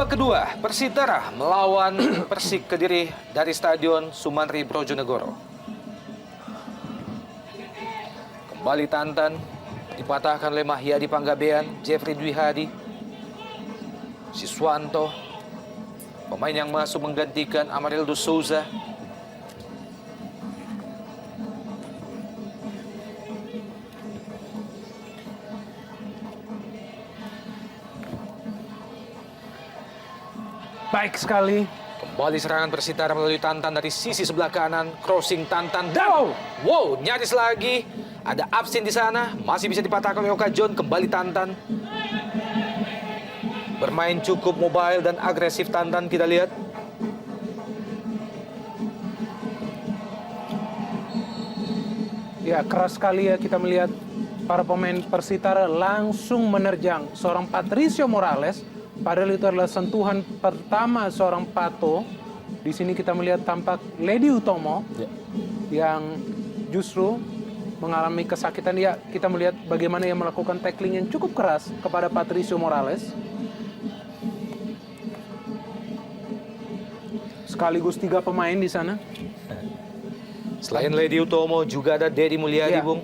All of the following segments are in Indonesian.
Babak kedua, Persitara melawan Persik Kediri dari Stadion Sumantri Brojonegoro. Kembali Tantan, dipatahkan oleh Mahyadi Panggabean, Jeffrey Dwi Hadi, Siswanto, pemain yang masuk menggantikan Amarildo Souza. Baik sekali. Kembali serangan Persitara melalui Tantan dari sisi sebelah kanan, crossing Tantan dan wow, nyaris lagi ada absen di sana, masih bisa dipatahkan oleh Oka John. Kembali Tantan, bermain cukup mobile dan agresif Tantan, kita lihat. Ya, keras sekali ya kita melihat para pemain Persitara langsung menerjang seorang Patricio Morales. Padahal itu adalah sentuhan pertama seorang Pato. Di sini kita melihat tampak Lady Utomo yang justru mengalami kesakitan. Ya, kita melihat bagaimana ia melakukan tackling yang cukup keras kepada Patricio Morales. Sekaligus 3 pemain di sana. Selain Lady Utomo juga ada Dedi Mulyadi, Bung.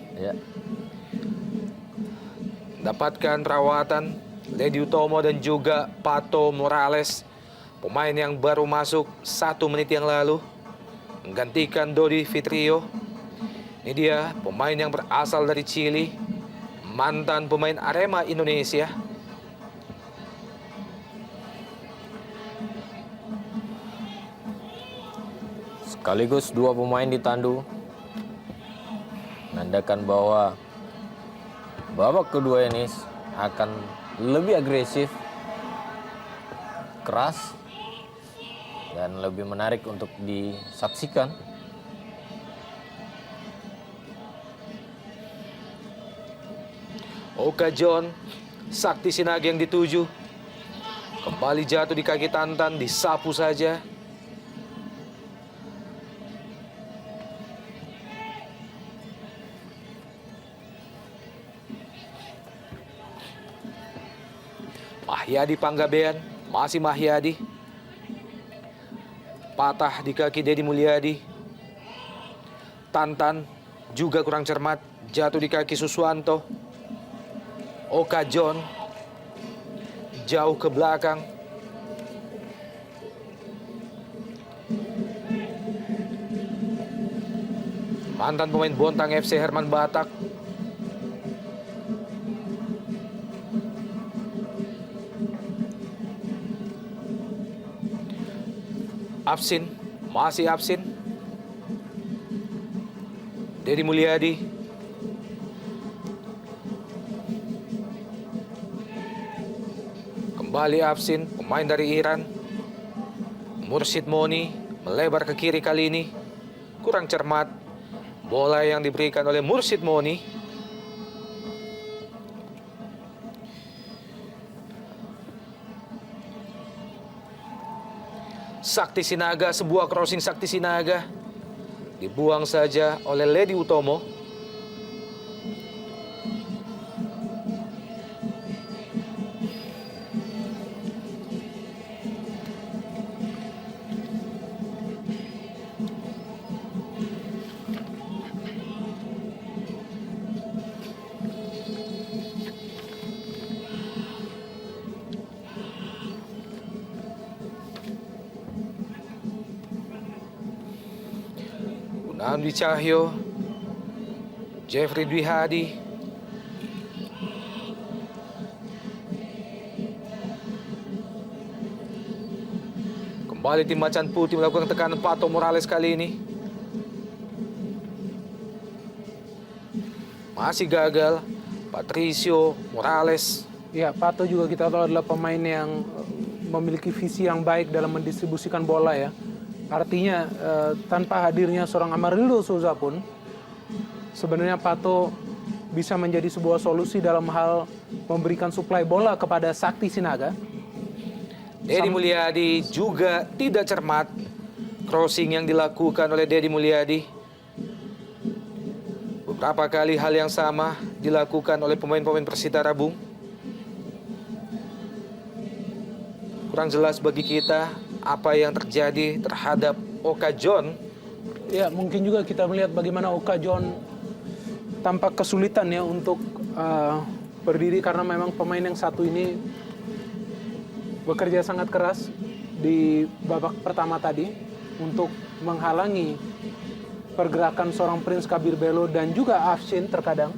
Dapatkan perawatan Lady Utomo dan juga Pato Morales, pemain yang baru masuk 1 menit yang lalu, menggantikan Dodi Fitrio. Ini dia pemain yang berasal dari Chili, mantan pemain Arema Indonesia. Sekaligus 2 pemain ditandu, menandakan bahwa babak kedua ini akan lebih agresif, keras, dan lebih menarik untuk disaksikan. Oka John, Sakti Sinaga yang dituju. Kembali jatuh di kaki Tantan, disapu saja. Mahyadi Panggabean, masih Mahyadi. Patah di kaki Dedi Mulyadi. Tantan juga kurang cermat, jatuh di kaki Suswanto. Oka John jauh ke belakang. Mantan pemain Bontang FC Herman Batak. Absin, masih absin. Dedi Mulyadi. Kembali absin, pemain dari Iran. Mursid Moni melebar ke kiri kali ini. Kurang cermat. Bola yang diberikan oleh Mursid Moni. Sakti Sinaga, sebuah crossing Sakti Sinaga. Dibuang saja oleh Lady Utomo. Namdi Cahyo, Jeffrey Dwi Hadi. Kembali tim Macan Putih melakukan tekanan Pato Morales kali ini. Masih gagal. Patricio Morales. Ya, Pato juga kita tahu adalah pemain yang memiliki visi yang baik dalam mendistribusikan bola ya. Artinya tanpa hadirnya seorang Amarildo Souza pun sebenarnya Pato bisa menjadi sebuah solusi dalam hal memberikan suplai bola kepada Sakti Sinaga. Dedi Mulyadi juga tidak cermat. Crossing yang dilakukan oleh Dedi Mulyadi. Beberapa kali hal yang sama dilakukan oleh pemain-pemain Persitara, Bung. kurang jelas bagi kita apa yang terjadi terhadap Oka John. Ya, mungkin juga kita melihat bagaimana Oka John tampak kesulitan ya untuk berdiri karena memang pemain yang satu ini bekerja sangat keras di babak pertama tadi untuk menghalangi pergerakan seorang Prince Kabir Belo dan juga Afshin terkadang.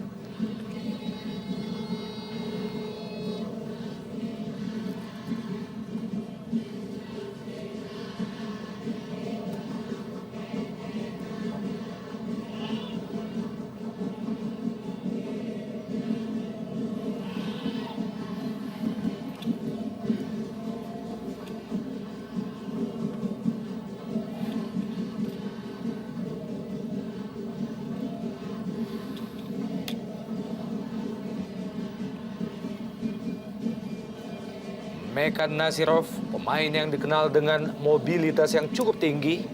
Mekan Nasirov, pemain yang dikenal dengan mobilitas yang cukup tinggi.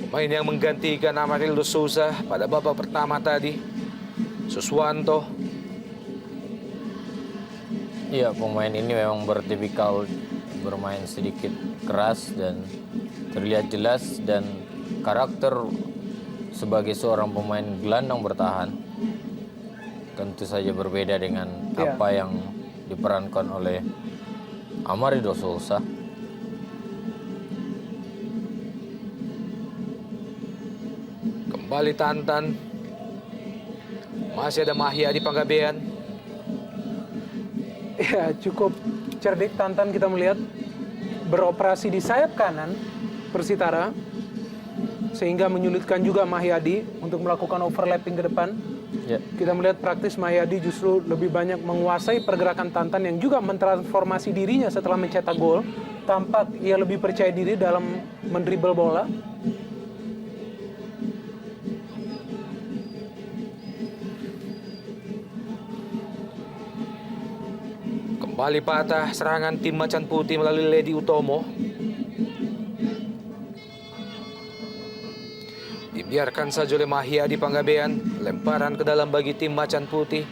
Pemain yang menggantikan Amarildo Souza pada babak pertama tadi, Suswanto. Iya, pemain ini memang bertipikal bermain sedikit keras dan terlihat jelas, dan karakter sebagai seorang pemain gelandang bertahan tentu saja berbeda dengan apa yang diperankan oleh Amarildo Souza. Kembali Tantan. Masih ada Mahyadi Panggabean. Ya, cukup cerdik Tantan kita melihat beroperasi di sayap kanan Persitara sehingga menyulitkan juga Mahyadi untuk melakukan overlapping ke depan. Ya. Kita melihat praktis Mahyadi justru lebih banyak menguasai pergerakan Tantan yang juga mentransformasi dirinya setelah mencetak gol. Tampak ia lebih percaya diri dalam mendribel bola. Kembali patah serangan tim Macan Putih melalui Ledi Utomo. Dibiarkan saja oleh Mahyadi Panggabean. Lemparan ke dalam bagi tim Macan Putih.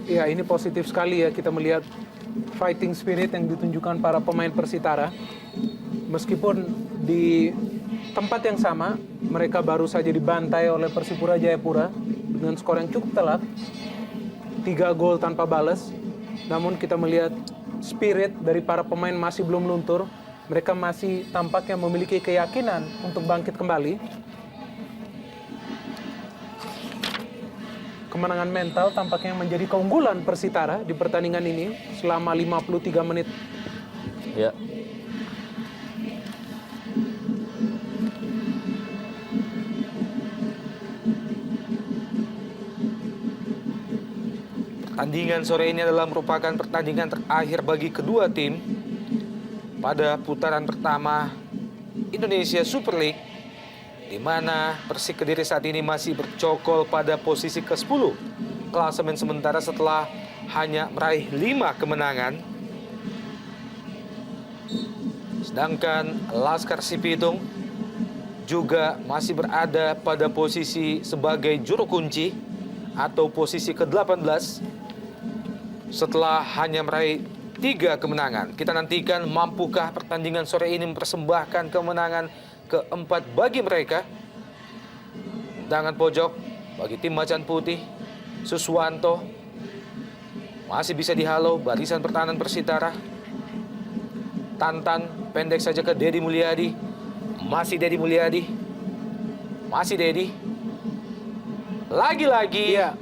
Ya, ini positif sekali ya kita melihat fighting spirit yang ditunjukkan para pemain Persitara. Meskipun di tempat yang sama, mereka baru saja dibantai oleh Persipura Jayapura dengan skor yang cukup telak, 3 gol tanpa balas. Namun kita melihat spirit dari para pemain masih belum luntur. Mereka masih tampaknya memiliki keyakinan untuk bangkit kembali. Kemenangan mental tampaknya menjadi keunggulan Persitara di pertandingan ini selama 53 menit. Ya. Pertandingan sore ini adalah merupakan pertandingan terakhir bagi kedua tim pada putaran pertama Indonesia Super League, di mana Persik Kediri saat ini masih bercokol pada posisi ke-10 klasemen sementara setelah hanya meraih 5 kemenangan. Sedangkan Laskar Sipitung juga masih berada pada posisi sebagai juru kunci atau posisi ke-18 setelah hanya meraih 3 kemenangan. Kita nantikan mampukah pertandingan sore ini mempersembahkan kemenangan keempat bagi mereka. Tendangan pojok bagi tim Macan Putih, Suswanto masih bisa dihalau barisan pertahanan Persitara. Tantan pendek saja ke Dedi Mulyadi. Masih Dedi Mulyadi. Masih Dedi. Lagi-lagi Iya.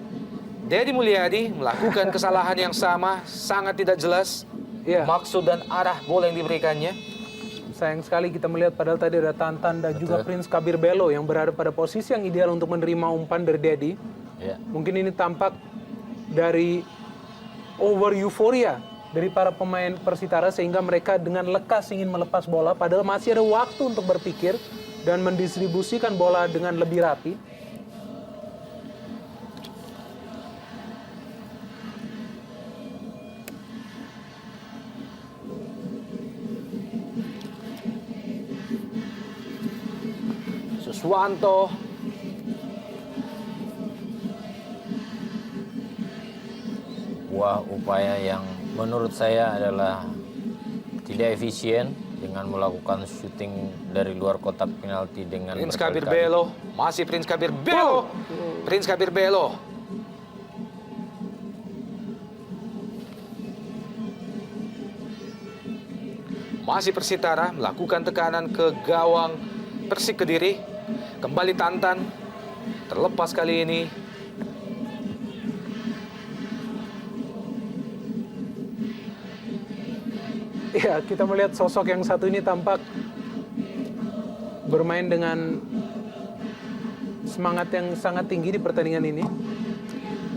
Dedi Mulyadi melakukan kesalahan yang sama, sangat tidak jelas Iya. maksud dan arah bola yang diberikannya. Sayang sekali kita melihat padahal tadi ada Tantan dan juga Prince Kabir Belo yang berada pada posisi yang ideal untuk menerima umpan dari Dedi. Ya. Mungkin ini tampak dari over euforia dari para pemain Persitara sehingga mereka dengan lekas ingin melepas bola padahal masih ada waktu untuk berpikir dan mendistribusikan bola dengan lebih rapi. Suswanto. Sebuah upaya yang menurut saya adalah tidak efisien dengan melakukan syuting dari luar kotak penalti dengan Prince Kabir berkali-kali. Belo. Masih Prince Kabir Belo. Prince Kabir Belo. Masih Persitara melakukan tekanan ke gawang Persik Kediri. Kembali Tantan. Terlepas kali ini. Ya, kita melihat sosok yang satu ini tampak bermain dengan semangat yang sangat tinggi di pertandingan ini.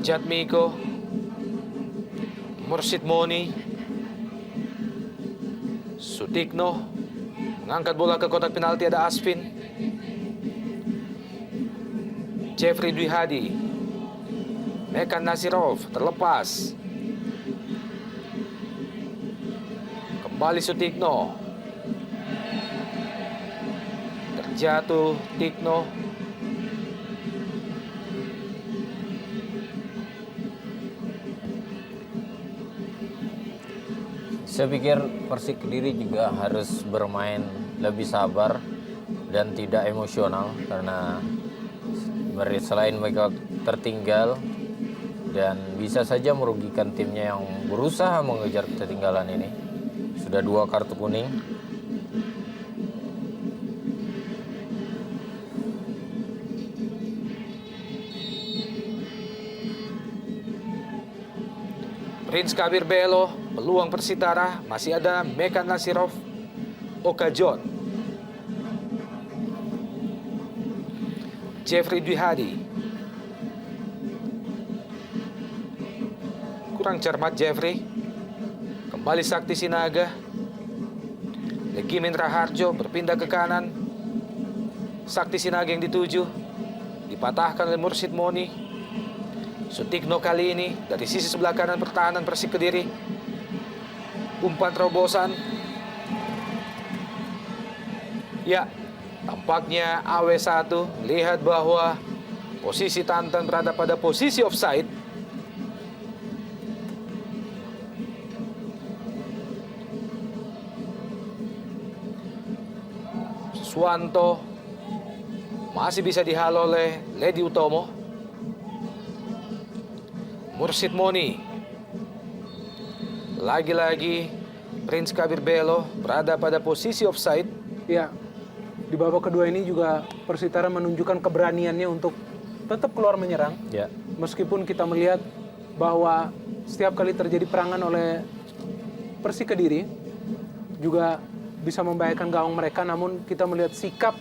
Jatmiko. Mursid Moni. Sutikno. Mengangkat bola ke kotak penalti, ada Asvin. Jeffrey Dwi Hadi. Mekan Nasirov terlepas. Kembali Sutikno. Terjatuh Tikno. Saya pikir Persik Kediri juga harus bermain lebih sabar dan tidak emosional karena selain mereka tertinggal dan bisa saja merugikan timnya yang berusaha mengejar ketertinggalan ini. Sudah 2 kartu kuning. Prince Kabir Belo, peluang Persitara, masih ada Mekan Nasirov, Okajon, Jeffrey Dwi Hadi. Kurang cermat Jeffrey. Kembali Sakti Sinaga. Legimin Raharjo berpindah ke kanan. Sakti Sinaga yang dituju. Dipatahkan oleh Mursid Moni. Sutikno kali ini dari sisi sebelah kanan pertahanan Persik Kediri. Umpan terobosan. Ya, tampaknya AW1 melihat bahwa posisi Tantan berada pada posisi offside. Suwanto masih bisa dihalau oleh Ledi Utomo. Mursid Moni. Lagi-lagi Prince Kabir Belo berada pada posisi offside. Ya, di babak kedua ini juga Persitara menunjukkan keberaniannya untuk tetap keluar menyerang. Ya. Meskipun kita melihat bahwa setiap kali terjadi perangan oleh Persik Kediri juga bisa membahayakan gawang mereka, namun kita melihat sikap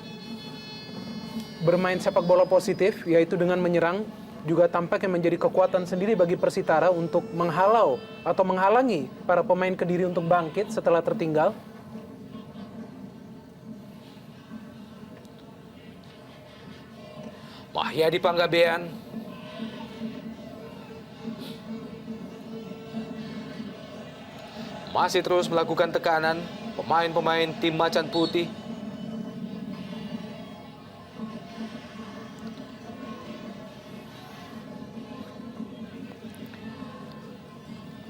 bermain sepak bola positif, yaitu dengan menyerang, juga tampaknya menjadi kekuatan sendiri bagi Persitara untuk menghalau atau menghalangi para pemain Kediri untuk bangkit setelah tertinggal. Mahyadi Panggabean. Masih terus melakukan tekanan pemain-pemain tim Macan Putih.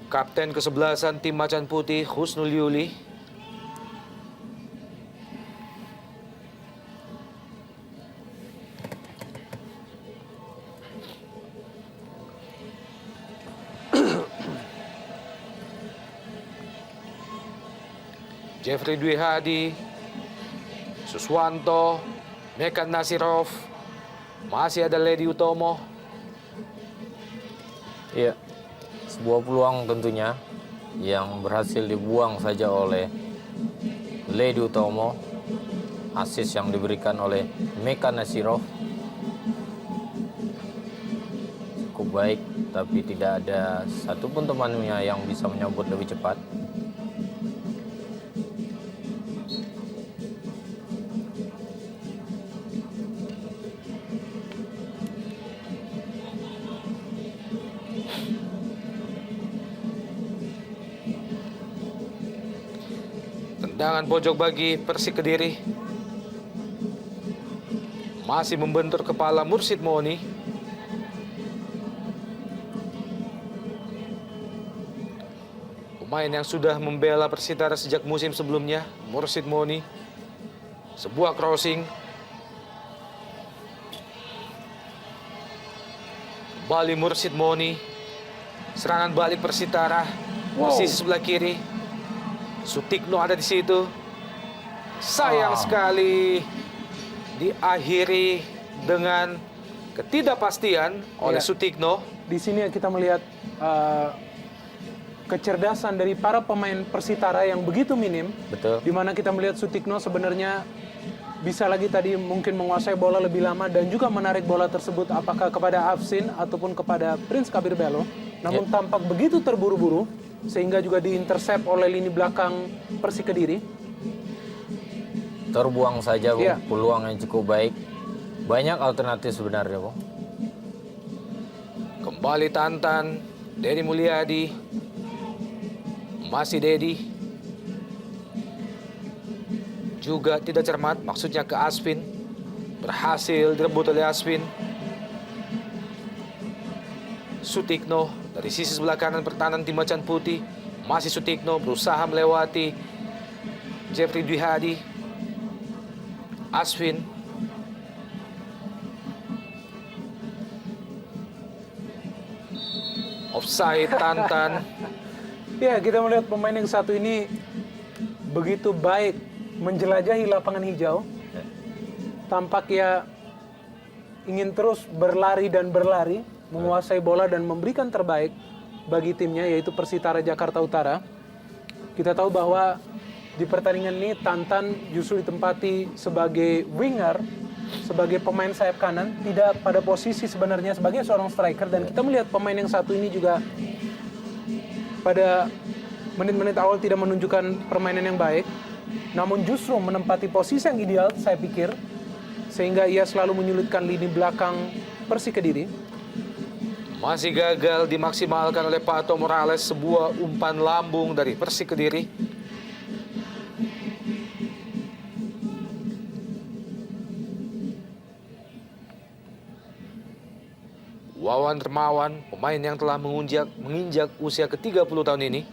Kapten kesebelasan tim Macan Putih, Husnul Yuli. Jeffrey Dwi Hadi, Suswanto, Mekan Nasirov, masih ada Ledi Utomo. Iya, sebuah peluang tentunya yang berhasil dibuang saja oleh Ledi Utomo. Asis yang diberikan oleh Mekan Nasirov cukup baik, tapi tidak ada satupun temannya yang bisa menyambut lebih cepat. Tendangan pojok bagi Persik Kediri. Masih membentur kepala Mursid Moni. Pemain yang sudah membela Persitara sejak musim sebelumnya, Mursid Moni. Sebuah crossing. Kembali Mursid Moni. Serangan balik Persitara. Posisi sebelah kiri. Sutikno ada di situ. Sayang sekali diakhiri dengan ketidakpastian oleh Sutikno. Di sini kita melihat kecerdasan dari para pemain Persitara yang begitu minim. Betul. Di mana kita melihat Sutikno sebenarnya bisa lagi tadi mungkin menguasai bola lebih lama dan juga menarik bola tersebut apakah kepada Afsin ataupun kepada Prince Kabir Belo. Namun tampak begitu terburu-buru sehingga juga diintersep oleh lini belakang Persik Kediri. Terbuang saja, Bung. Iya. Peluang yang cukup baik. Banyak alternatif sebenarnya, Bung. Kembali Tantan, Dedi Mulyadi. Masih Dedi. Juga tidak cermat, maksudnya ke Asvin. Berhasil direbut oleh Asvin. Sutikno dari sisi sebelah kanan pertahanan tim Macan Putih. Masih Sutikno berusaha melewati Jeffrey Dwi Hadi. Asvin. Offside Tantan. Ya, kita melihat pemain yang satu ini begitu baik menjelajahi lapangan hijau. Tampak ya ingin terus berlari dan berlari, menguasai bola dan memberikan terbaik bagi timnya, yaitu Persitara Jakarta Utara. Kita tahu bahwa di pertandingan ini Tantan justru ditempati sebagai winger, sebagai pemain sayap kanan, tidak pada posisi sebenarnya sebagai seorang striker. Dan kita melihat pemain yang satu ini juga pada menit-menit awal tidak menunjukkan permainan yang baik, namun justru menempati posisi yang ideal, saya pikir, sehingga ia selalu menyulitkan lini belakang Persik Kediri. Masih gagal dimaksimalkan oleh Pato Morales, sebuah umpan lambung dari Persik Kediri. Wawan Dermawan, pemain yang telah menginjak usia ke-30 tahun ini.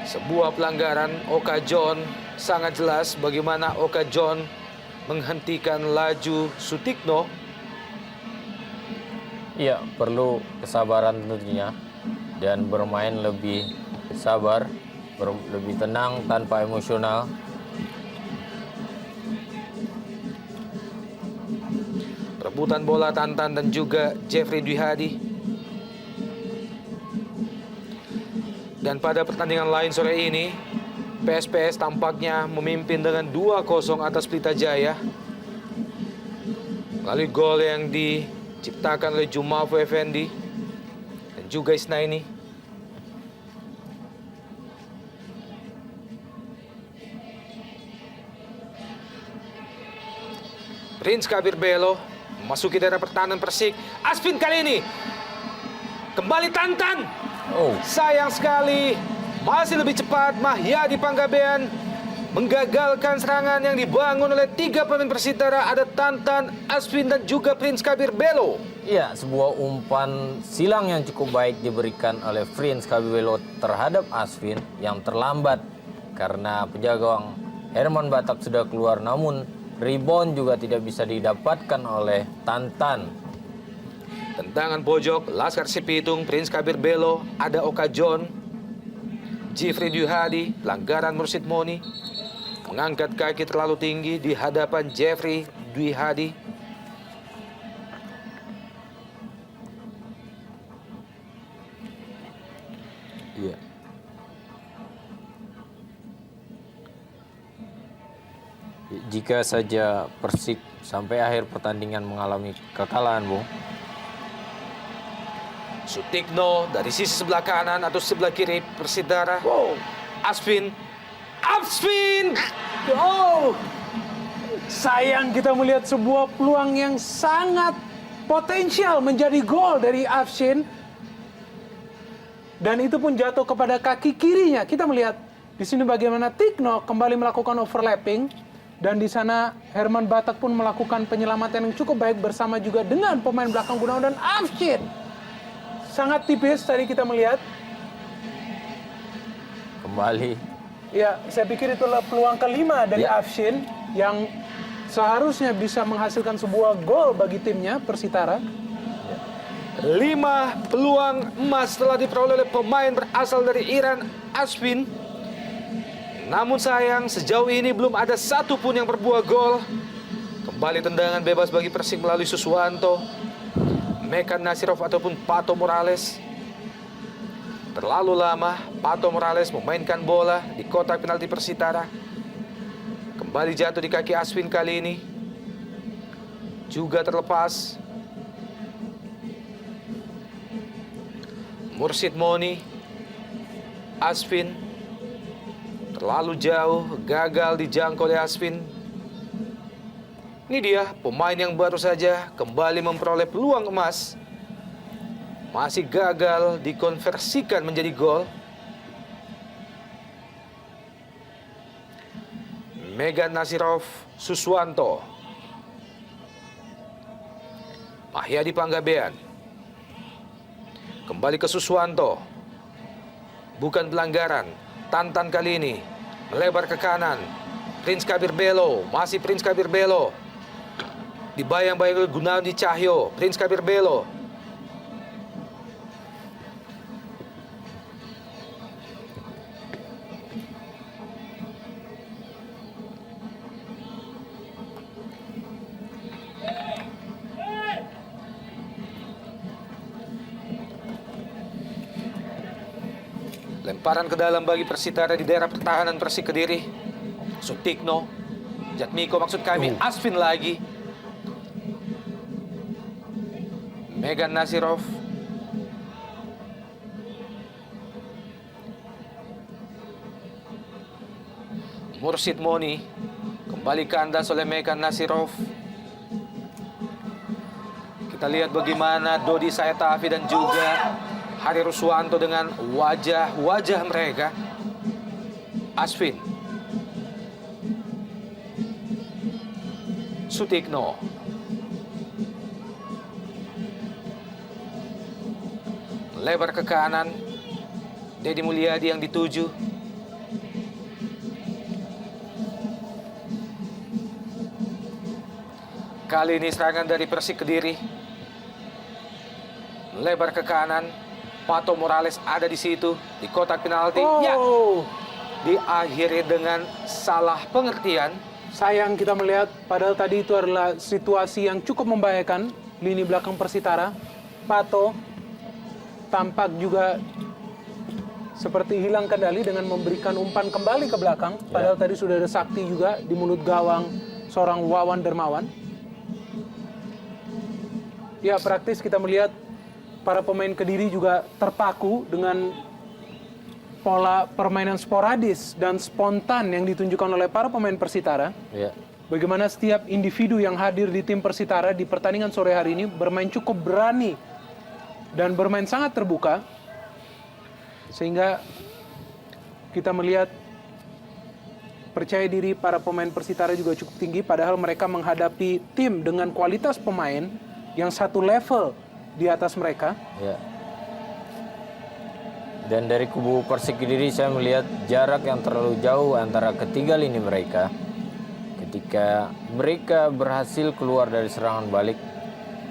Sebuah pelanggaran Oka John, sangat jelas bagaimana Oka John menghentikan laju Sutikno. Iya, perlu kesabaran tentunya dan bermain lebih sabar, lebih tenang tanpa emosional. Rebutan bola Tantan dan juga Jeffrey Dwi Hadi. Dan pada pertandingan lain sore ini, PSPS tampaknya memimpin dengan 2-0 atas Pelita Jaya. Melalui gol yang diciptakan oleh Jumafu Effendi dan juga Isnaini. Prince Kabir Belo memasuki daerah pertahanan Persik. Asvin kali ini. Kembali Tantan. Sayang sekali. Masih lebih cepat Mahyadi Panggabean menggagalkan serangan yang dibangun oleh 3 pemain Persitara. Ada Tantan, Asvin dan juga Prince Kabir Belo. Iya, sebuah umpan silang yang cukup baik diberikan oleh Prince Kabir Belo terhadap Asvin yang terlambat karena penjaga gawang Herman Batak sudah keluar, namun rebound juga tidak bisa didapatkan oleh Tantan. Tendangan pojok Laskar Sipitung, Prince Kabir Belo, ada Oka John, Jeffrey Dwi Hadi, pelanggaran Mursid Moni, mengangkat kaki terlalu tinggi di hadapan Jeffrey Dwi Hadi. Iya. Jika saja Persik sampai akhir pertandingan mengalami kekalahan, Bung, Sutikno dari sisi sebelah kanan atau sebelah kiri Persitara. Asvin. Sayang kita melihat sebuah peluang yang sangat potensial menjadi gol dari Afshin. Dan itu pun jatuh kepada kaki kirinya. Kita melihat di sini bagaimana Tikno kembali melakukan overlapping. Dan di sana Herman Batak pun melakukan penyelamatan yang cukup baik bersama juga dengan pemain belakang Gunawan dan Afshin. Sangat tipis tadi kita melihat. Kembali. Ya, saya pikir itulah peluang kelima dari Afshin yang seharusnya bisa menghasilkan sebuah gol bagi timnya Persitara. 5 peluang emas telah diperoleh oleh pemain berasal dari Iran, Aswin. Namun sayang, sejauh ini belum ada satupun yang berbuah gol. Kembali tendangan bebas bagi Persik melalui Suswanto, Mekan Nasirov ataupun Pato Morales. Terlalu lama, Pato Morales memainkan bola di kotak penalti Persitara. Kembali jatuh di kaki Aswin kali ini. Juga terlepas. Mursid Moni, Aswin. Terlalu jauh, gagal dijangkau oleh Aswin. Ini dia, pemain yang baru saja kembali memperoleh peluang emas. Masih gagal dikonversikan menjadi gol. Megan Nasirov, Suswanto. Mahyadi Panggabean. Kembali ke Suswanto. Bukan pelanggaran. Tantan kali ini melebar ke kanan. Prince Kabir Belo, masih Prince Kabir Belo. Dibayang-bayang oleh Gunawan Di Cahyo. Prince Kabir Belo. Lemparan ke dalam bagi Persitara di daerah pertahanan Persik Kediri. Sutikno, Jatmiko maksud kami, Aswin lagi. Megan Nasirov. Mursid Moni. Kembali kandas oleh Megan Nasirov. Kita lihat bagaimana Dodi Sayatafi dan juga Hari Ruswanto dengan wajah-wajah mereka. Aswin. Sutikno. Lebar ke kanan. Dedi Mulyadi yang dituju. Kali ini serangan dari Persik Kediri. Lebar ke kanan. Pato Morales ada di situ, di kotak penalti. Ya, diakhiri dengan salah pengertian. Sayang kita melihat, padahal tadi itu adalah situasi yang cukup membahayakan lini belakang Persitara. Pato tampak juga seperti hilang kendali dengan memberikan umpan kembali ke belakang. Padahal tadi sudah ada sakti juga di mulut gawang seorang Wawan Dermawan. Ya, praktis kita melihat para pemain Kediri juga terpaku dengan pola permainan sporadis dan spontan yang ditunjukkan oleh para pemain Persitara. Ya. Bagaimana setiap individu yang hadir di tim Persitara di pertandingan sore hari ini bermain cukup berani dan bermain sangat terbuka. Sehingga kita melihat percaya diri para pemain Persitara juga cukup tinggi, padahal mereka menghadapi tim dengan kualitas pemain yang satu level di atas mereka. Ya. Dan dari kubu Persik Kediri saya melihat jarak yang terlalu jauh antara ketiga lini mereka. Ketika mereka berhasil keluar dari serangan balik,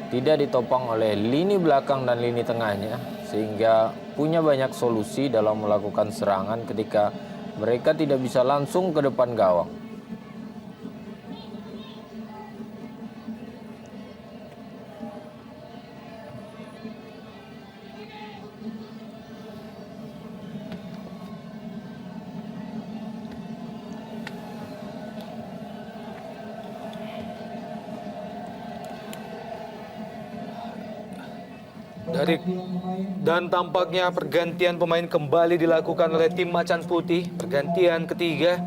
tidak ditopang oleh lini belakang dan lini tengahnya, sehingga punya banyak solusi dalam melakukan serangan ketika mereka tidak bisa langsung ke depan gawang. Dan tampaknya pergantian pemain kembali dilakukan oleh tim Macan Putih. Pergantian ketiga,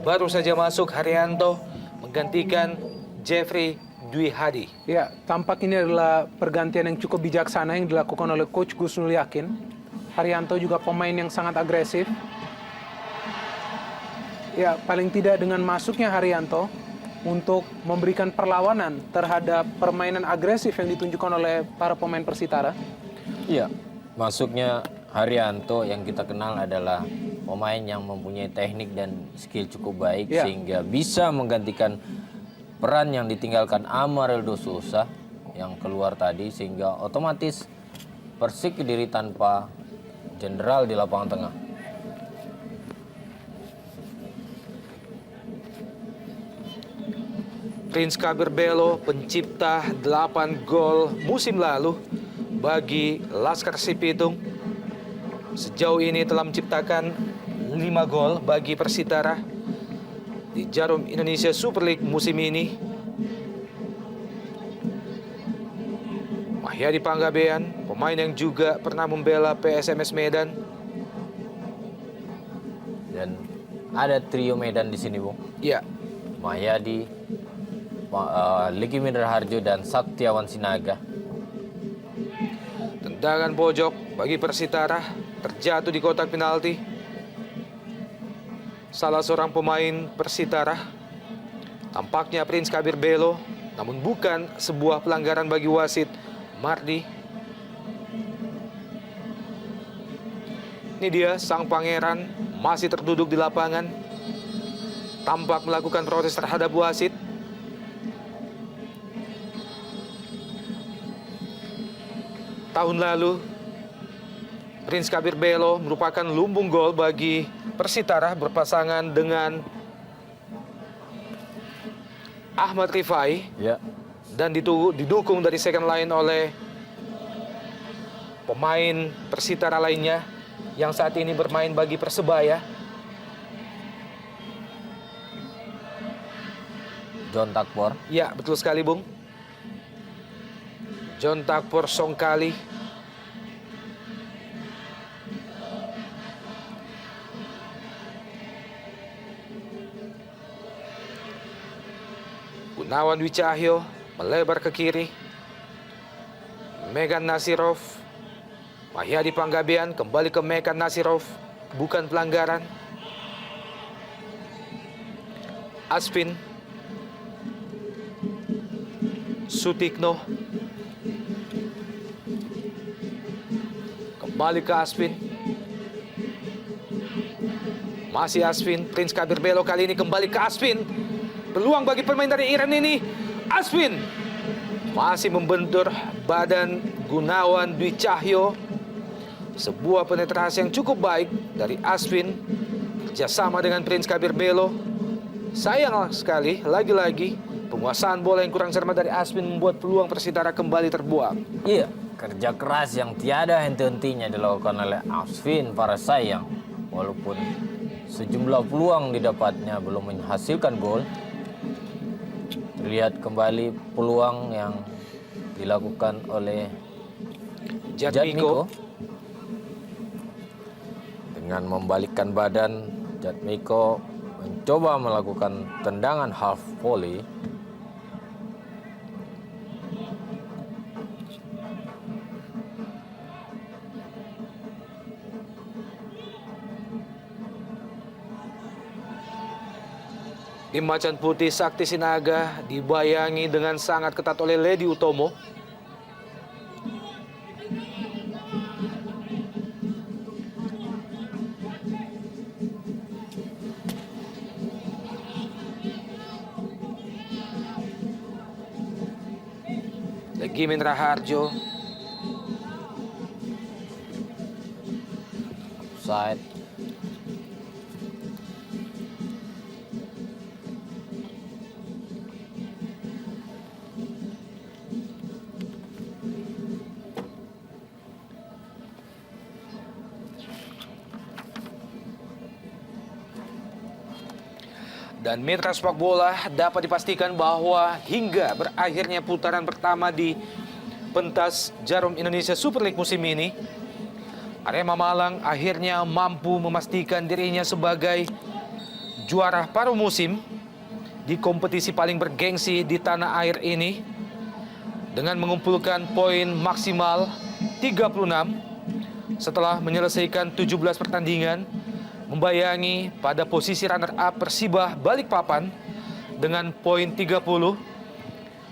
baru saja masuk Haryanto menggantikan Jeffrey Dwi Hadi. Ya, tampak ini adalah pergantian yang cukup bijaksana yang dilakukan oleh Coach Gus Nur Yakin. Haryanto juga pemain yang sangat agresif. Ya, paling tidak dengan masuknya Haryanto untuk memberikan perlawanan terhadap permainan agresif yang ditunjukkan oleh para pemain Persitara. Iya, masuknya Haryanto yang kita kenal adalah pemain yang mempunyai teknik dan skill cukup baik Ya. sehingga bisa menggantikan peran yang ditinggalkan Amarildo Sousa yang keluar tadi sehingga otomatis Persik Kediri tanpa jenderal di lapangan tengah. Prince Kabir Belo pencipta 8 gol musim lalu bagi Laskar Sipitung. Sejauh ini telah menciptakan 5 gol bagi Persitara di Jarum Indonesia Super League musim ini. Mahyadi Panggabean, pemain yang juga pernah membela PSMS Medan. Dan ada trio Medan di sini, Bung. Ya, Mahyadi, Liki Mindra Harjo dan Saktiawan Sinaga. tendangan pojok bagi Persitara terjatuh di kotak penalti. Salah seorang pemain Persitara, tampaknya Prince Kabir Belo, namun bukan sebuah pelanggaran bagi wasit Mardi. Ini dia sang pangeran masih terduduk di lapangan, tampak melakukan protes terhadap wasit. Tahun lalu, Prince Kabir Belo merupakan lumbung gol bagi Persitara berpasangan dengan Ahmad Rifai Ya, dan didukung dari second line oleh pemain Persitara lainnya yang saat ini bermain bagi Persebaya. John Takpor. Ya, betul sekali, Bung. John Takpor Songkali. Gunawan Dwi Cahyo melebar ke kiri. Megan Nasirov. Mahyadi Panggabean kembali ke Megan Nasirov. Bukan pelanggaran. Aspin. Sutikno. Kembali ke Aspin. Masih Aspin. Prince Kabir Belo kali ini kembali ke Aspin. Peluang bagi pemain dari Iran ini. Aspin masih membentur badan Gunawan Dwi Cahyo. Sebuah penetrasi yang cukup baik dari Aspin kerjasama dengan Prince Kabir Belo. Sayang sekali, lagi-lagi penguasaan bola yang kurang cermat dari Aspin membuat peluang Persitara kembali terbuang. Iya, kerja keras yang tiada henti-hentinya dilakukan oleh Asvin para sayang. Walaupun sejumlah peluang didapatnya belum menghasilkan gol. Terlihat kembali peluang yang dilakukan oleh Jatmiko. Dengan membalikkan badan, Jatmiko mencoba melakukan tendangan half volley. Tim Macan Putih Sakti Sinaga dibayangi dengan sangat ketat oleh Ledi Utomo. Legi Mindra Harjo. Side. Dan mitra sepak bola dapat dipastikan bahwa hingga berakhirnya putaran pertama di pentas Jarum Indonesia Super League musim ini, Arema Malang akhirnya mampu memastikan dirinya sebagai juara paruh musim di kompetisi paling bergengsi di tanah air ini dengan mengumpulkan poin maksimal 36 setelah menyelesaikan 17 pertandingan, membayangi pada posisi runner-up Persibah Balikpapan dengan poin 30.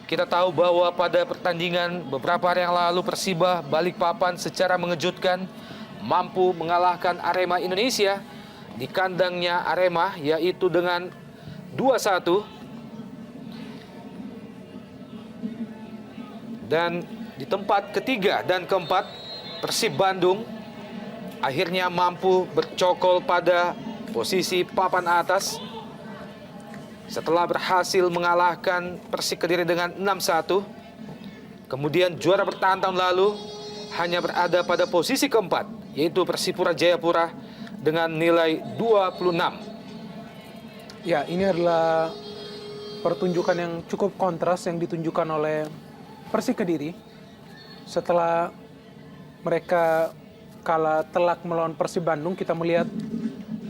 Kita tahu bahwa pada pertandingan beberapa hari yang lalu Persibah Balikpapan secara mengejutkan mampu mengalahkan Arema Indonesia di kandangnya Arema, yaitu dengan 2-1. Dan di tempat ketiga dan keempat, Persib Bandung akhirnya mampu bercokol pada posisi papan atas setelah berhasil mengalahkan Persik Kediri dengan 6-1. Kemudian juara bertahan tahun lalu hanya berada pada posisi keempat, yaitu Persipura Jayapura dengan nilai 26. Ya, ini adalah pertunjukan yang cukup kontras yang ditunjukkan oleh Persik Kediri setelah mereka kalah telak melawan Persib Bandung. Kita melihat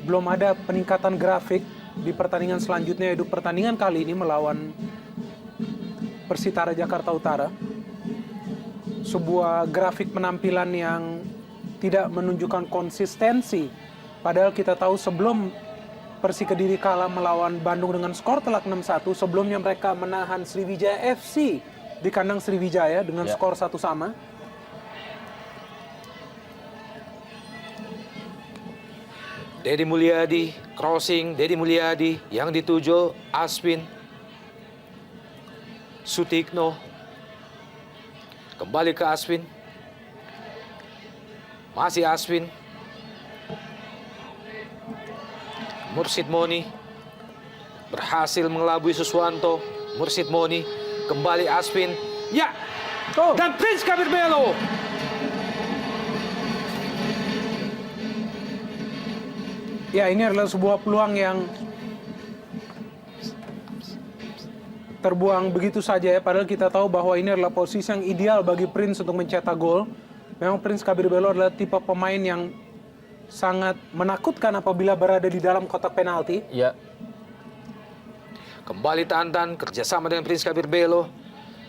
belum ada peningkatan grafik di pertandingan selanjutnya, yaitu pertandingan kali ini melawan Persitara Jakarta Utara. Sebuah grafik penampilan yang tidak menunjukkan konsistensi. Padahal kita tahu sebelum Persik Kediri kalah melawan Bandung dengan skor telak 6-1, sebelumnya mereka menahan Sriwijaya FC di kandang Sriwijaya dengan skor 1-1. Dedi Mulyadi, crossing Dedi Mulyadi yang dituju Aswin Sutikno. Kembali ke Aswin. Masih Aswin. Mursid Moni berhasil mengelabui Suswanto. Mursid Moni, kembali Aswin. Ya, dan Prince Kabir Belo. Ya, ini adalah sebuah peluang yang terbuang begitu saja ya. Padahal kita tahu bahwa ini adalah posisi yang ideal bagi Prince untuk mencetak gol. Memang Prince Kabir Belo adalah tipe pemain yang sangat menakutkan apabila berada di dalam kotak penalti. Ya. Kembali Tantan kerjasama dengan Prince Kabir Belo.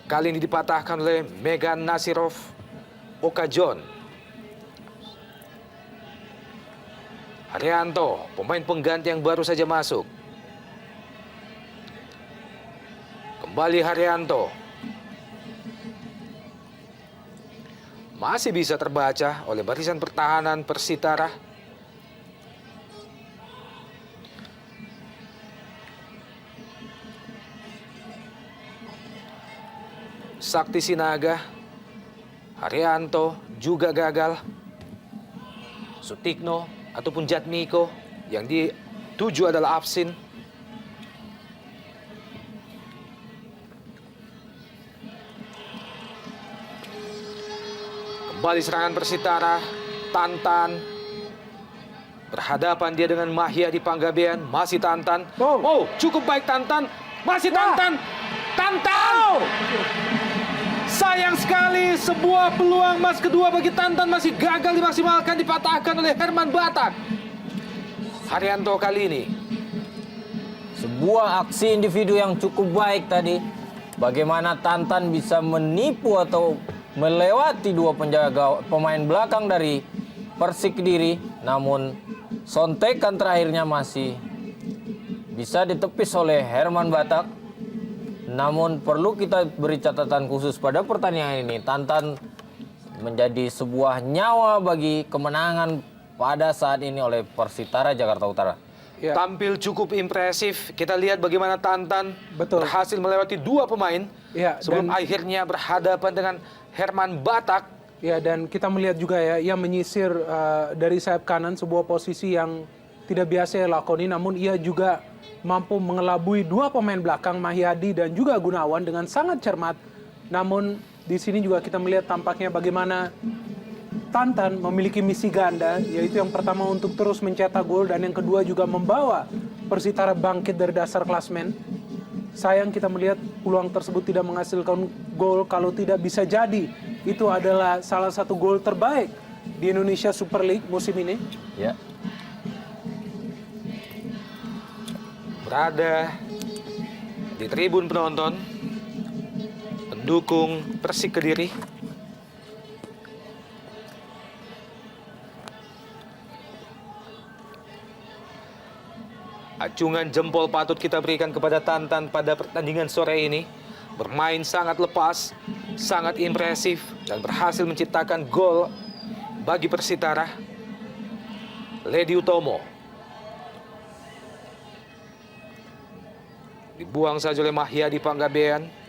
Kali ini dipatahkan oleh Megan Nasirov Okajon. Haryanto, pemain pengganti yang baru saja masuk. Kembali Haryanto. Masih bisa terbaca oleh barisan pertahanan Persitara. Sakti Sinaga, Haryanto juga gagal. Sutikno ataupun Jatmiko yang dituju adalah Afsin. Kembali serangan Persitara, Tantan. Berhadapan dia dengan Mahya di Panggabean, masih Tantan. Oh, cukup baik Tantan, masih Tantan. Tantan! Sayang sekali, sebuah peluang emas kedua bagi Tantan masih gagal dimaksimalkan, dipatahkan oleh Herman Batak. Haryanto kali ini. Sebuah aksi individu yang cukup baik tadi. Bagaimana Tantan bisa menipu atau melewati dua penjaga pemain belakang dari Persik Kediri. Namun sontekan terakhirnya masih bisa ditepis oleh Herman Batak. Namun perlu kita beri catatan khusus pada pertandingan ini. Tantan menjadi sebuah nyawa bagi kemenangan pada saat ini oleh Persitara Jakarta Utara. Ya. Tampil cukup impresif. Kita lihat bagaimana Tantan berhasil melewati dua pemain sebelum akhirnya berhadapan dengan Herman Batak. Ya, dan kita melihat juga ya, ia menyisir dari sayap kanan, sebuah posisi yang tidak biasa ia lakoni, namun ia juga mampu mengelabui dua pemain belakang, Mahyadi dan juga Gunawan dengan sangat cermat. Namun di sini juga kita melihat tampaknya bagaimana Tantan memiliki misi ganda, yaitu yang pertama untuk terus mencetak gol dan yang kedua juga membawa Persitara bangkit dari dasar klasmen. Sayang kita melihat peluang tersebut tidak menghasilkan gol. Kalau tidak bisa jadi, itu adalah salah satu gol terbaik di Indonesia Super League musim ini. Ya. Berada di tribun penonton, pendukung Persik Kediri. Acungan jempol patut kita berikan kepada Tantan pada pertandingan sore ini. Bermain sangat lepas, sangat impresif, dan berhasil menciptakan gol bagi Persitara. Ledi Utomo dibuang saja oleh Mahyadi Panggabean.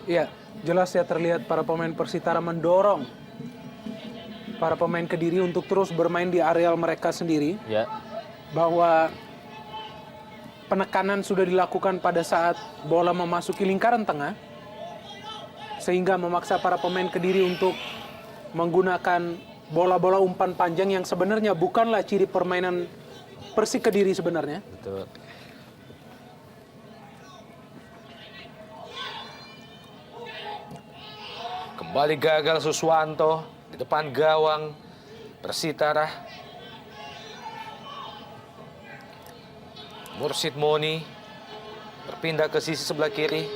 Iya, jelas ya terlihat para pemain Persitara mendorong para pemain Kediri untuk terus bermain di areal mereka sendiri. Ya, Bahwa penekanan sudah dilakukan pada saat bola memasuki lingkaran tengah, sehingga memaksa para pemain Kediri untuk menggunakan bola-bola umpan panjang yang sebenarnya bukanlah ciri permainan Persik Kediri sebenarnya. betul. Kembali gagal Suswanto di depan gawang Persitara. Mursid Moni berpindah ke sisi sebelah kiri.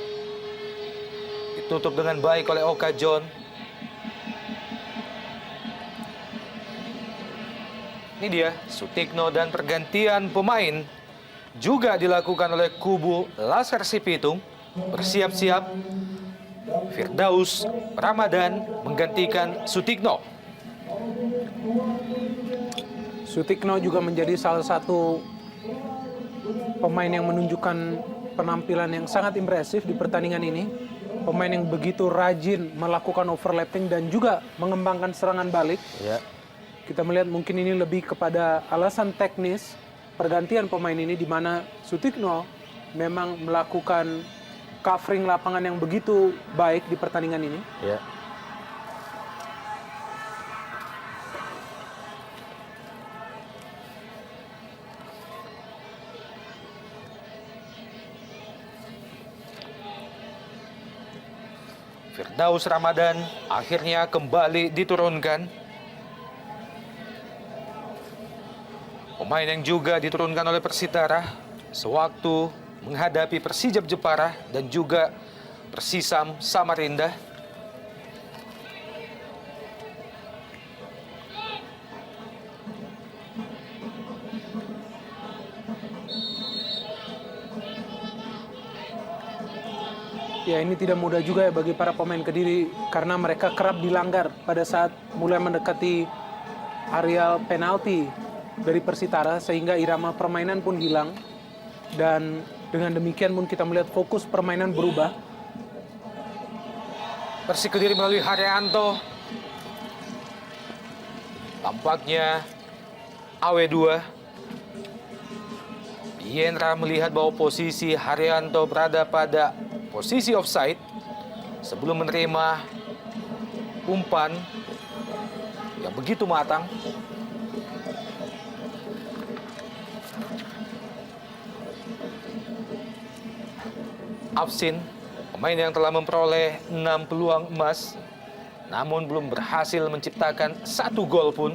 Ditutup dengan baik oleh Oka John. Ini dia Sutikno, dan pergantian pemain juga dilakukan oleh kubu Laskar Sipitung. Bersiap-siap Firdaus Ramadan menggantikan Sutikno. Sutikno juga menjadi salah satu pemain yang menunjukkan penampilan yang sangat impresif di pertandingan ini. Pemain yang begitu rajin melakukan overlapping dan juga mengembangkan serangan balik. Ya, Kita melihat mungkin ini lebih kepada alasan teknis pergantian pemain ini, di mana Sutikno memang melakukan covering lapangan yang begitu baik di pertandingan ini. ya. Firdaus Ramadan akhirnya kembali diturunkan. Pemain yang juga diturunkan oleh Persitara sewaktu menghadapi Persijap Jepara dan juga Persisam Samarinda. Ya, ini tidak mudah juga ya bagi para pemain Kediri karena mereka kerap dilanggar pada saat mulai mendekati areal penalti dari Persitara, sehingga irama permainan pun hilang, dan dengan demikian pun kita melihat fokus permainan berubah. Persik Kediri melalui Haryanto. Tampaknya AW2. Yenra melihat bahwa posisi Haryanto berada pada posisi offside sebelum menerima umpan yang begitu matang. Afsin, pemain yang telah memperoleh 6 peluang emas, namun belum berhasil menciptakan satu gol pun.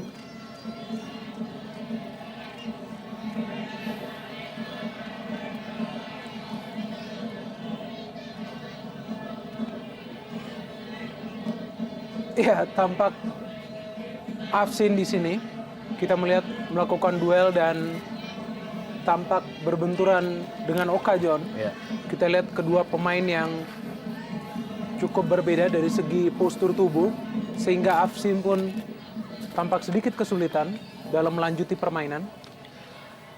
Ya, tampak Afsin di sini kita melihat melakukan duel dan tampak berbenturan dengan Oka John. Ya. Kita lihat kedua pemain yang cukup berbeda dari segi postur tubuh, sehingga Afsin pun tampak sedikit kesulitan dalam melanjuti permainan.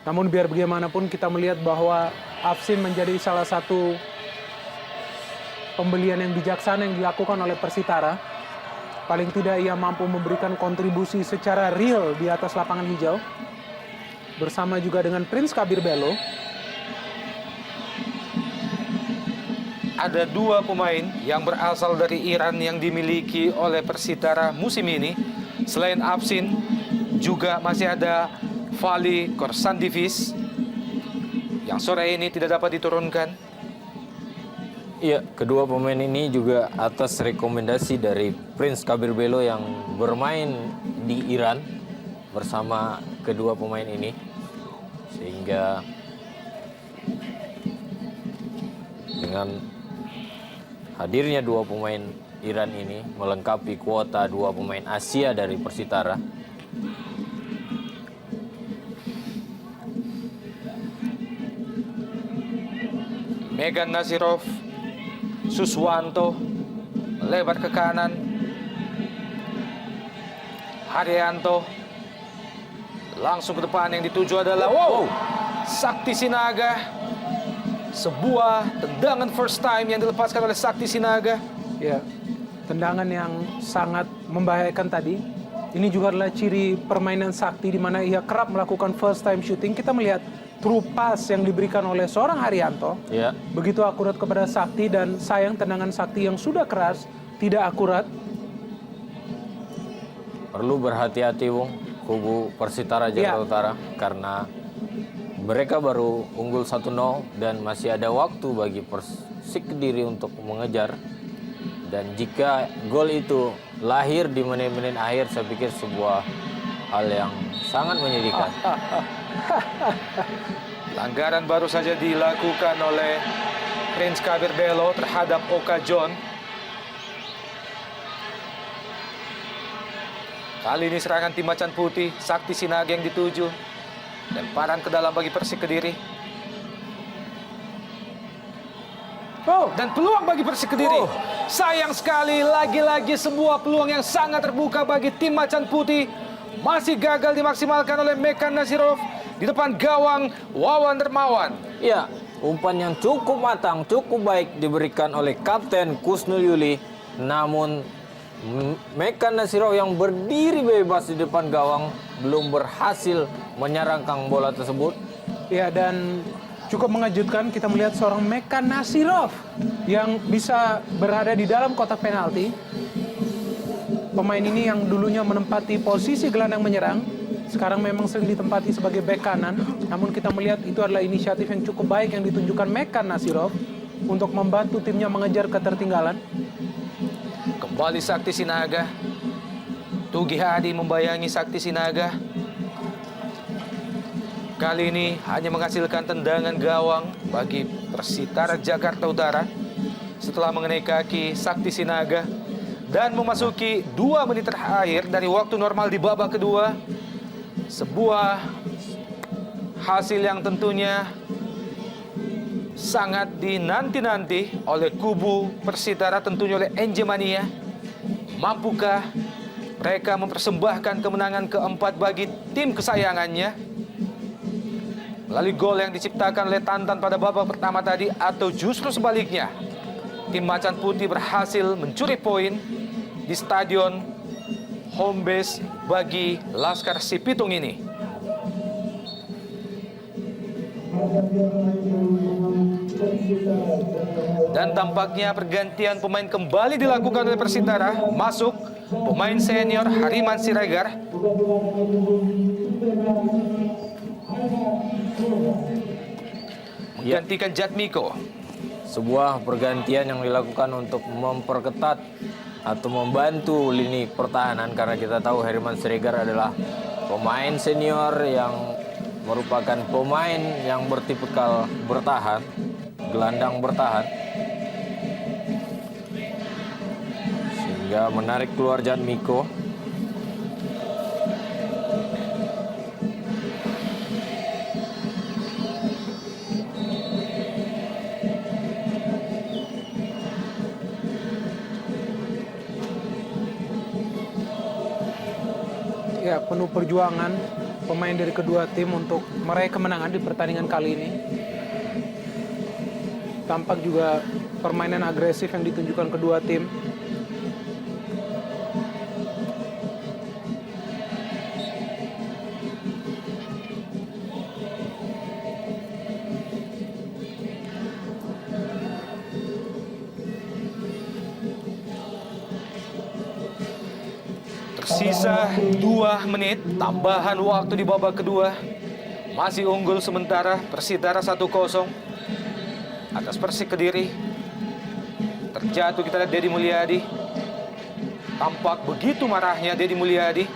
Namun biar bagaimanapun kita melihat bahwa Afsin menjadi salah satu pembelian yang bijaksana yang dilakukan oleh Persitara. Paling tidak ia mampu memberikan kontribusi secara real di atas lapangan hijau. Bersama juga dengan Prince Kabir Belo. ada dua pemain yang berasal dari Iran yang dimiliki oleh Persitara musim ini. Selain Afsin, juga masih ada Vali Korsandivis yang sore ini tidak dapat diturunkan. Iya, kedua pemain ini juga atas rekomendasi dari Prince Kabir Belo yang bermain di Iran bersama kedua pemain ini. Sehingga dengan hadirnya dua pemain Iran ini melengkapi kuota dua pemain Asia dari Persitara. Megan Nazirov, Suswanto lebar ke kanan. Haryanto langsung ke depan, yang dituju adalah Sakti Sinaga. Sebuah tendangan first time yang dilepaskan oleh Sakti Sinaga. Ya, tendangan yang sangat membahayakan tadi. Ini juga adalah ciri permainan Sakti di mana ia kerap melakukan first time shooting. Kita melihat true pass yang diberikan oleh seorang Haryanto. Ya, Begitu akurat kepada Sakti, dan sayang tendangan Sakti yang sudah keras tidak akurat. perlu berhati-hati Wong, kubu Persitara Jakarta Ya. Utara karena mereka baru unggul 1-0 dan masih ada waktu bagi Persik Kediri untuk mengejar. Dan jika gol itu lahir di menit-menit akhir, saya pikir sebuah hal yang sangat menyedihkan. Pelanggaran baru saja dilakukan oleh Prince Kabir Belo terhadap Oka John. Kali ini serangan tim Macan Putih, Sakti Sinaga yang dituju. Lemparan ke dalam bagi Persik Kediri. Dan peluang bagi Persik Kediri. Sayang sekali, lagi-lagi sebuah peluang yang sangat terbuka bagi tim Macan Putih. Masih gagal dimaksimalkan oleh Mekan Nazirov di depan gawang Wawan Dermawan. Ya, umpan yang cukup matang, cukup baik diberikan oleh Kapten Kusnul Yuli. Namun Mekan Nazirov yang berdiri bebas di depan gawang belum berhasil menyerangkan bola tersebut. Ya, dan cukup mengejutkan kita melihat seorang Mekan Nazirov yang bisa berada di dalam kotak penalti. Pemain ini yang dulunya menempati posisi gelandang menyerang, sekarang memang sering ditempati sebagai bek kanan. Namun kita melihat itu adalah inisiatif yang cukup baik yang ditunjukkan Mekan Nazirov untuk membantu timnya mengejar ketertinggalan. Kembali Sakti Sinaga. Tugi Hadi membayangi Sakti Sinaga. Kali ini hanya menghasilkan tendangan gawang bagi Persitara Jakarta Utara setelah mengenai kaki Sakti Sinaga. Dan memasuki 2 menit terakhir dari waktu normal di babak kedua. Sebuah hasil yang tentunya sangat dinanti-nanti oleh kubu Persitara, tentunya oleh NJ Mania. Mampukah mereka mempersembahkan kemenangan keempat bagi tim kesayangannya melalui gol yang diciptakan oleh Tantan pada babak pertama tadi, atau justru sebaliknya, tim Macan Putih berhasil mencuri poin di stadion home base bagi Laskar Sipitung ini. Dan tampaknya pergantian pemain kembali dilakukan oleh Persitara. Masuk pemain senior Hariman Siregar. Menggantikan Jatmiko. Sebuah pergantian yang dilakukan untuk memperketat atau membantu lini pertahanan, karena kita tahu Heriman Siregar adalah pemain senior yang merupakan pemain yang bertipikal bertahan, gelandang bertahan, sehingga menarik keluar Jatmiko. Ya, penuh perjuangan pemain dari kedua tim untuk meraih kemenangan di pertandingan kali ini. Tampak juga permainan agresif yang ditunjukkan kedua tim. Tersisa 2 menit, tambahan waktu di babak kedua. Masih unggul sementara Persitara 1-0 atas Persik Kediri. Terjatuh kita lihat Deddy Mulyadi. Tampak begitu marahnya Deddy Mulyadi.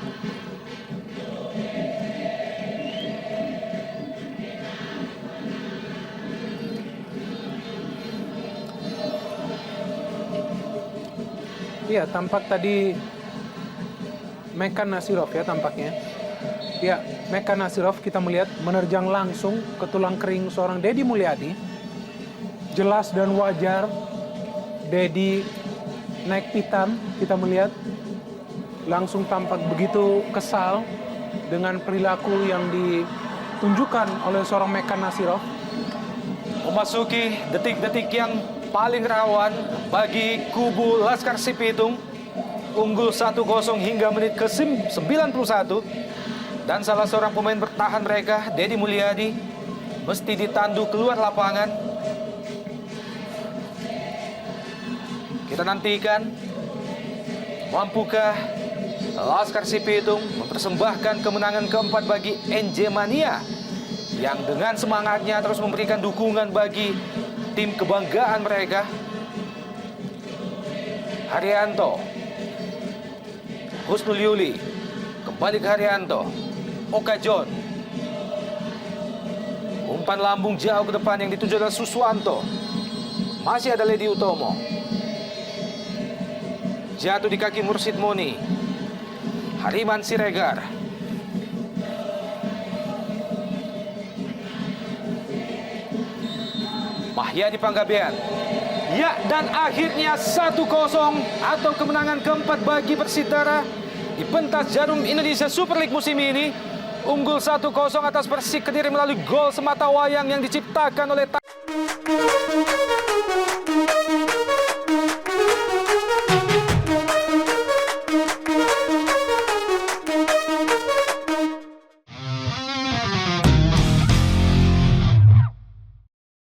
Iya, tampak tadi Mekan Nasirov ya tampaknya. Ya, Mekan Nasirov kita melihat menerjang langsung ke tulang kering seorang Deddy Mulyadi. Jelas dan wajar Deddy naik pitam, kita melihat langsung tampak begitu kesal dengan perilaku yang ditunjukkan oleh seorang Mekan Nasirov. Memasuki detik-detik yang paling rawan bagi kubu Laskar Sipitung. Unggul 1-0 hingga menit ke-91. Dan salah seorang pemain bertahan mereka, Deddy Mulyadi, mesti ditandu keluar lapangan. Kita nantikan, mampukah Laskar Sipitung mempersembahkan kemenangan keempat bagi NJ Mania yang dengan semangatnya terus memberikan dukungan bagi tim kebanggaan mereka. Haryanto, Husnul Yuli, kembali ke Haryanto. Oka John, umpan lambung jauh ke depan yang dituju oleh Suswanto. Masih ada Ledi Utomo. Jatuh di kaki Mursid Moni. Hariman Siregar. Mahyadi Panggabean. Ya, dan akhirnya 1-0 atau kemenangan keempat bagi Persitara di pentas Jarum Indonesia Super League musim ini. Unggul 1-0 atas Persik Kediri melalui gol semata wayang yang diciptakan oleh